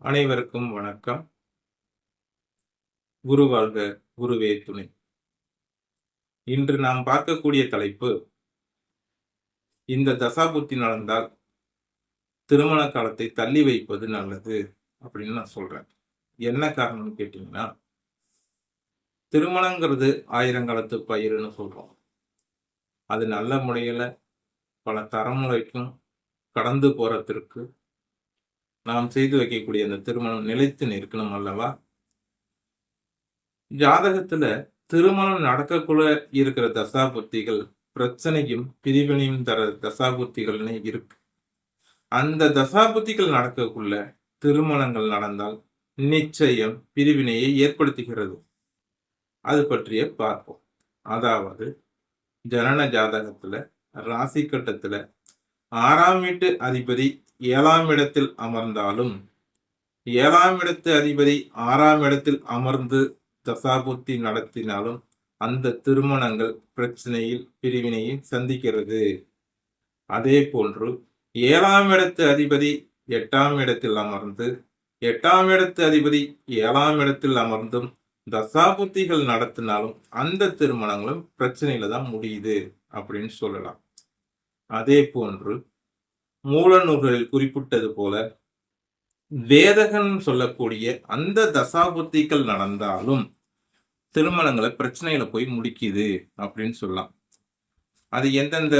அனைவருக்கும் வணக்கம். குரு வாழ்க, குருவே துணை. இன்று நாம் பார்க்கக்கூடிய தலைப்பு, இந்த தசாபுத்தி நடந்தால் திருமண காலத்தை தள்ளி வைப்பது நல்லது அப்படின்னு நான் சொல்றேன். என்ன காரணம்னு கேட்டீங்கன்னா, திருமணங்கிறது ஆயிரங்காலத்து பயிருன்னு சொல்றோம். அது நல்ல முறையில பல தலைமுறைக்கும் கடந்து போறதற்கு நாம் செய்து வைக்கக்கூடிய அந்த திருமணம் நிலைத்து நிற்கணும் அல்லவா? ஜாதகத்துல திருமணம் நடக்கக்குள்ள இருக்கிற தசாபுத்திகள் பிரச்சனையும் பிரிவினையும் தர தசாபுத்திகள்னு இருக்கு. அந்த தசாபுத்திகள் நடக்கக்குள்ள திருமணங்கள் நடந்தால் நிச்சயம் பிரிவினையை ஏற்படுத்துகிறது. அது பற்றிய பார்ப்போம். அதாவது ஜனன ஜாதகத்துல ராசி கட்டத்துல 6ஆம் வீட்டு அதிபதி 7ஆம் இடத்தில் அமர்ந்தாலும் 7ஆம் இடத்து அதிபதி 6ஆம் இடத்தில் அமர்ந்து தசாபுத்தி நடத்தினாலும் அந்த திருமணங்கள் பிரச்சனையில் பிரிவினையை சந்திக்கிறது. அதே போன்று 7ஆம் இடத்து அதிபதி 8ஆம் இடத்தில் அமர்ந்து 8ஆம் இடத்து அதிபதி 7ஆம் இடத்தில் அமர்ந்தும் தசாபுத்திகள் நடத்தினாலும் அந்த திருமணங்களும் பிரச்சனையில தான் முடியுது அப்படின்னு சொல்லலாம். அதே போன்று மூல நூல்களில் குறிப்பிட்டது போல வேதகன் சொல்லக்கூடிய அந்த தசாபுத்திகள் நடந்தாலும் திருமணங்களை பிரச்சனையில போய் முடிக்குது அப்படின்னு சொல்லலாம். அது எந்தெந்த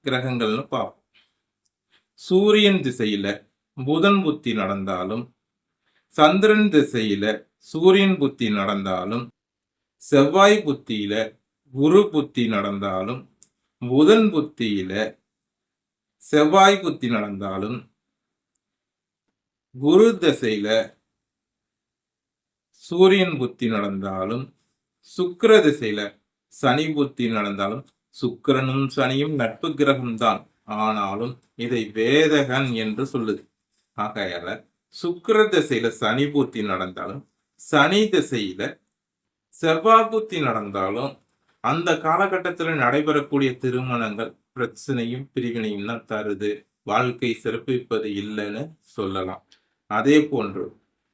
கிரகங்கள்னு பார்ப்போம். சூரியன் திசையில புதன் புத்தி நடந்தாலும், சந்திரன் திசையில சூரியன் புத்தி நடந்தாலும், செவ்வாய் புத்தியில குரு புத்தி நடந்தாலும், புதன் புத்தியில செவ்வாய் புத்தி நடந்தாலும், குரு திசையில சூரியன் புத்தி நடந்தாலும், சுக்கிர திசையில சனி புத்தி நடந்தாலும், சுக்கிரனும் சனியும் நட்பு கிரகம்தான், ஆனாலும் இதை வேதகன் என்று சொல்லுது. ஆகையால சுக்கிர திசையில சனி புத்தி நடந்தாலும், சனி திசையில செவ்வாய் புத்தி நடந்தாலும் அந்த காலகட்டத்தில் நடைபெறக்கூடிய திருமணங்கள் பிரச்சனையும் பிரிவினையும் தான் தருது. வாழ்க்கை சிறப்பிப்பது இல்லைன்னு சொல்லலாம். அதே போன்று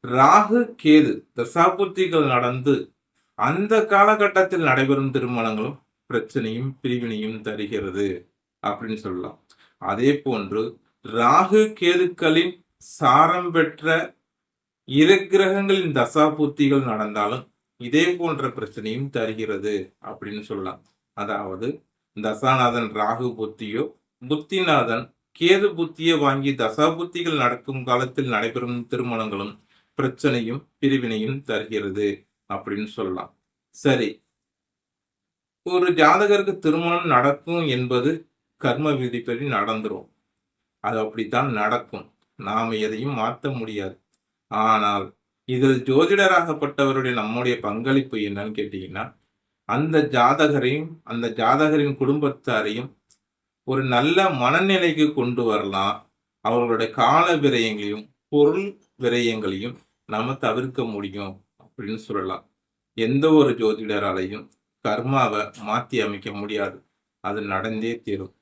ராகு கேது தசாபுத்திகள் நடந்து அந்த காலகட்டத்தில் நடைபெறும் திருமணங்களும் பிரச்சனையும் பிரிவினையும் தருகிறது அப்படின்னு சொல்லலாம். அதே போன்று ராகு கேதுக்களின் சாரம் பெற்ற இரு கிரகங்களின் தசாபுத்திகள் நடந்தாலும் இதே போன்ற பிரச்சனையும் தருகிறது அப்படின்னு சொல்லலாம். அதாவது தசாநாதன் ராகு புத்தியோ புத்திநாதன் கேது புத்தியை வாங்கி தசாபுத்திகள் நடக்கும் காலத்தில் நடைபெறும் திருமணங்களும் பிரச்சனையும் பிரிவினையும் தருகிறது அப்படின்னு சொல்லலாம். சரி, ஒரு ஜாதகருக்கு திருமணம் நடக்கும் என்பது கர்ம விதிப்படி நடந்துரும். அது அப்படித்தான் நடக்கும். நாம எதையும் மாற்ற முடியாது. ஆனால் இதில் ஜோதிடராகப்பட்டவருடைய நம்முடைய பங்களிப்பு என்னன்னு கேட்டீங்கன்னா, அந்த ஜாதகரையும் அந்த ஜாதகரின் குடும்பத்தாரையும் ஒரு நல்ல மனநிலைக்கு கொண்டு வரலாம். அவர்களுடைய கால விரயங்களையும் பொருள் விரயங்களையும் நம்ம தவிர்க்க முடியும் அப்படின்னு சொல்லலாம். எந்த ஒரு ஜோதிடராலையும் கர்மாவை மாற்றி அமைக்க முடியாது. அது நடந்தே தீரும்.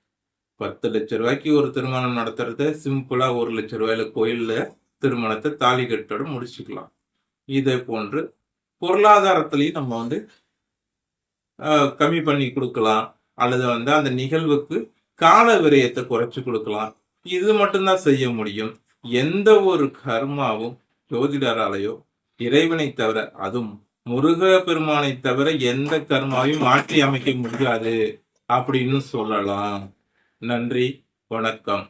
10 லட்ச ரூபாய்க்கு ஒரு திருமணம் நடத்துறத சிம்பிளா 1 லட்ச ரூபாயில கோயில்ல திருமணத்தை தாலி கட்டோட முடிச்சுக்கலாம். இதே போன்று பொருளாதாரத்திலையும் நம்ம கம்மி பண்ணி கொடுக்கலாம், அல்லது அந்த நிகழ்வுக்கு கால விரயத்தை குறைச்சு கொடுக்கலாம். இது மட்டும்தான் செய்ய முடியும். எந்த ஒரு கர்மாவும் ஜோதிடராலேயோ இறைவனை தவிர, அதுவும் முருக பெருமானை தவிர எந்த கர்மாவையும் மாற்றி அமைக்க முடியாது அப்படின்னு சொல்லலாம். நன்றி, வணக்கம்.